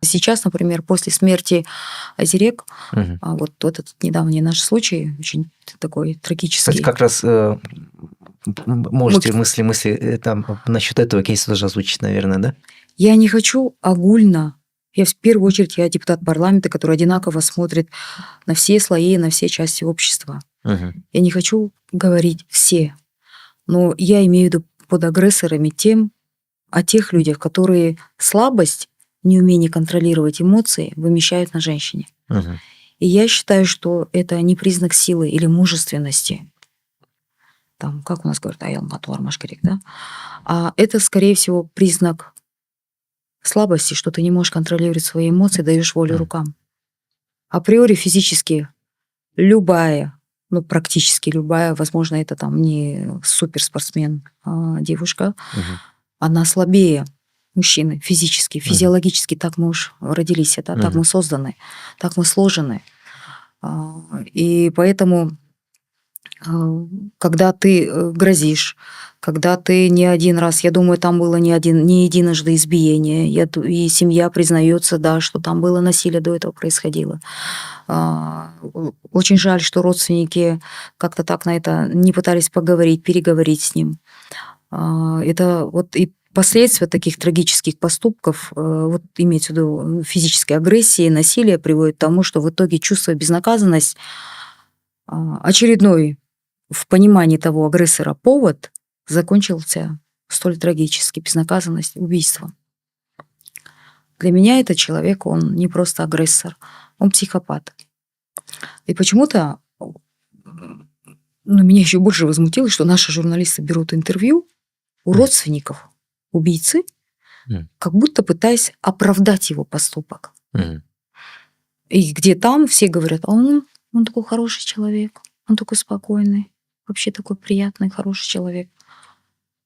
Сейчас, например, после смерти Азирек, Мгм. вот этот недавний наш случай, очень такой Кстати, трагический. как раз можете мысли там насчет этого кейса тоже озвучить, наверное, да? Я не хочу огульно. Я в первую очередь я депутат парламента, который одинаково смотрит на все слои, на все части общества. Мгм. Я не хочу говорить все, но я имею в виду под агрессорами тех людях, которые слабость, неумение контролировать эмоции вымещают на женщине. Мгм. И я считаю, что это не признак силы или мужественности. Там, как у нас говорят, аял матуар машкарик, да? А это, скорее всего, признак слабости, что ты не можешь контролировать свои эмоции, даешь волю Мгм. рукам. Априори физически любая, ну, практически любая, возможно, это там не суперспортсмен, девушка, Мгм. она слабее мужчины физически, Мгм. физиологически. Так мы уж родились, так мы Мгм. созданы, так мы сложены. И поэтому, когда ты грозишь, когда ты не один раз, я думаю, там было не единожды избиение, и семья признается, да, что там было насилие, до этого происходило. Очень жаль, что родственники как-то так на это не пытались поговорить, переговорить с ним. Это вот и последствия таких трагических поступков, вот имеется в виду физической агрессии, насилия, приводит к тому, что в итоге чувство безнаказанности, очередной в понимании того агрессора повод закончился столь трагически, безнаказанность, убийством. Для меня этот человек, он не просто агрессор, он психопат. И почему-то, меня еще больше возмутило, что наши журналисты берут интервью у Мгм. родственников убийцы, Мгм. как будто пытаясь оправдать его поступок. Мгм. И где там все говорят, он такой хороший человек, он такой спокойный, вообще такой приятный, хороший человек.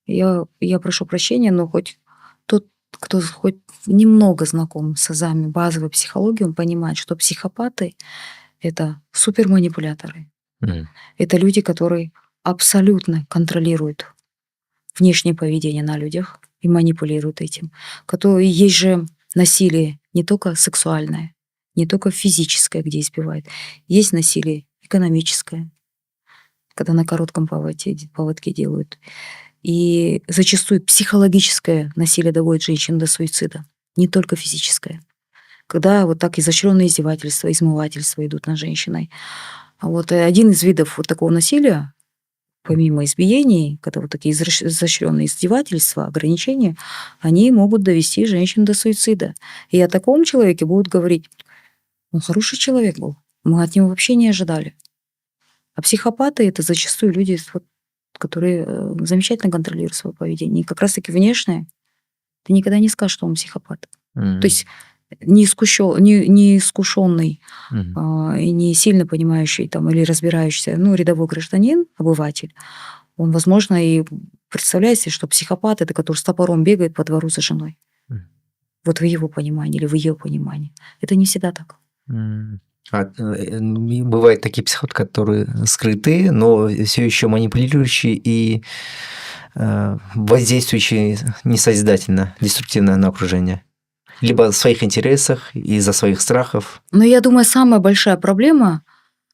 Я прошу прощения, но хоть тот, кто хоть немного знаком с азами базовой психологии, он понимает, что психопаты – это суперманипуляторы. Мгм. Это люди, которые абсолютно контролируют внешнее поведение на людях и манипулируют этим. Есть же насилие не только сексуальное, не только физическое, где избивают. Есть насилие экономическое, когда на коротком поводке делают. И зачастую психологическое насилие доводит женщин до суицида, не только физическое. Когда вот так изощренные издевательства, измывательства идут над женщиной. А вот один из видов вот такого насилия, помимо избиений, когда вот такие изощренные издевательства, ограничения, они могут довести женщин до суицида. И о таком человеке будут говорить, он хороший человек был, мы от него вообще не ожидали. А психопаты – это зачастую люди, вот, которые замечательно контролируют свое поведение. И как раз-таки внешнее ты никогда не скажешь, что он психопат. То есть неискушенный Мгм. и не сильно понимающий там, или разбирающийся, рядовой гражданин, обыватель, он, возможно, и представляет себе, что психопат – это который с топором бегает по двору за женой. Мгм. Вот в его понимании или в ее понимании. Это не всегда так. Бывают такие психоты, которые скрытые, но все еще манипулирующие и воздействующие несозидательно, деструктивно на окружение. Либо в своих интересах, из-за своих страхов. Но я думаю, самая большая проблема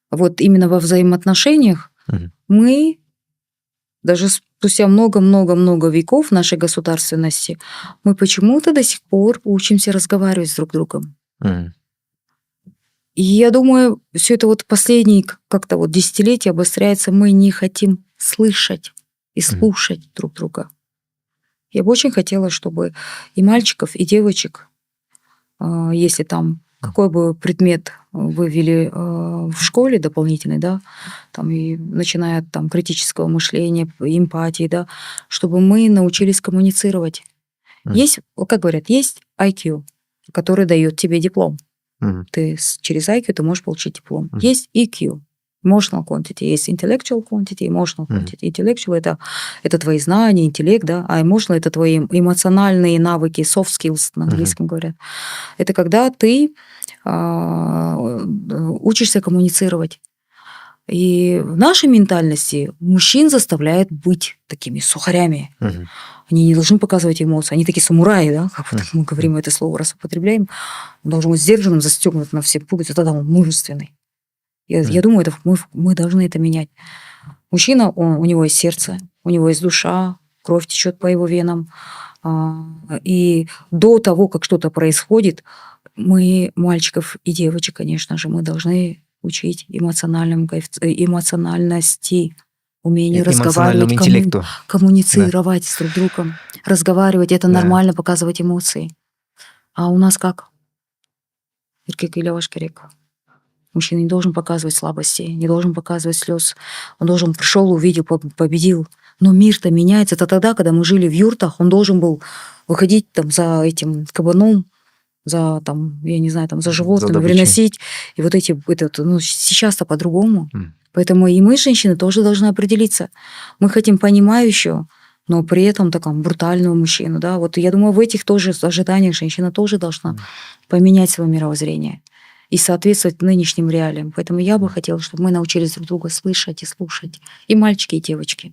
вот именно во взаимоотношениях, Мгм. мы даже спустя много-много-много веков нашей государственности, мы почему-то до сих пор учимся разговаривать с друг другом. Мгм. И я думаю, все это вот последние как-то вот десятилетия обостряется, мы не хотим слышать и слушать друг друга. Я бы очень хотела, чтобы и мальчиков, и девочек, если там какой бы предмет вы ввели в школе дополнительный, да, там и начиная от там критического мышления, эмпатии, да, чтобы мы научились коммуницировать. Есть, как говорят, есть IQ, который дает тебе диплом. Мгм. Через IQ ты можешь получить диплом. Есть EQ, emotional quantity, есть intellectual quantity, emotional quantity. Intellectual это твои знания, интеллект, да, а emotional это твои эмоциональные навыки, soft skills на английском говорят. Это когда ты учишься коммуницировать. И в нашей ментальности мужчин заставляют быть такими сухарями. Мгм. Они не должны показывать эмоции. Они такие самураи, да, как вот Мгм. мы говорим это слово, раз употребляем. Он должен быть сдержанным, застегнут на все пуговицы, тогда он мужественный. Я Мгм. думаю, это мы должны это менять. Мужчина, у него есть сердце, у него есть душа, кровь течет по его венам. И до того, как что-то происходит, мы, мальчиков и девочек, конечно же, мы должны учить эмоциональности, умению разговаривать, Эмоциональному интеллекту. Да. коммуницировать с друг другом, разговаривать, это Да. нормально, показывать эмоции. А у нас как? Эркек или Вашкерек? Мужчина не должен показывать слабости, не должен показывать слез. Он должен пришел, увидел, победил. Но мир-то меняется. Это тогда, когда мы жили в юртах, он должен был выходить там за этим кабаном, за там, я не знаю, там за животными, добычей. приносить. И вот сейчас-то по-другому. М. Поэтому и мы, женщины, тоже должны определиться. Мы хотим понимающего, но при этом такого брутального мужчину. Да? Вот я думаю, в этих тоже ожиданиях женщина тоже должна поменять свое мировоззрение и соответствовать нынешним реалиям. Поэтому я бы хотела, чтобы мы научились друг друга слышать и слушать. И мальчики, и девочки.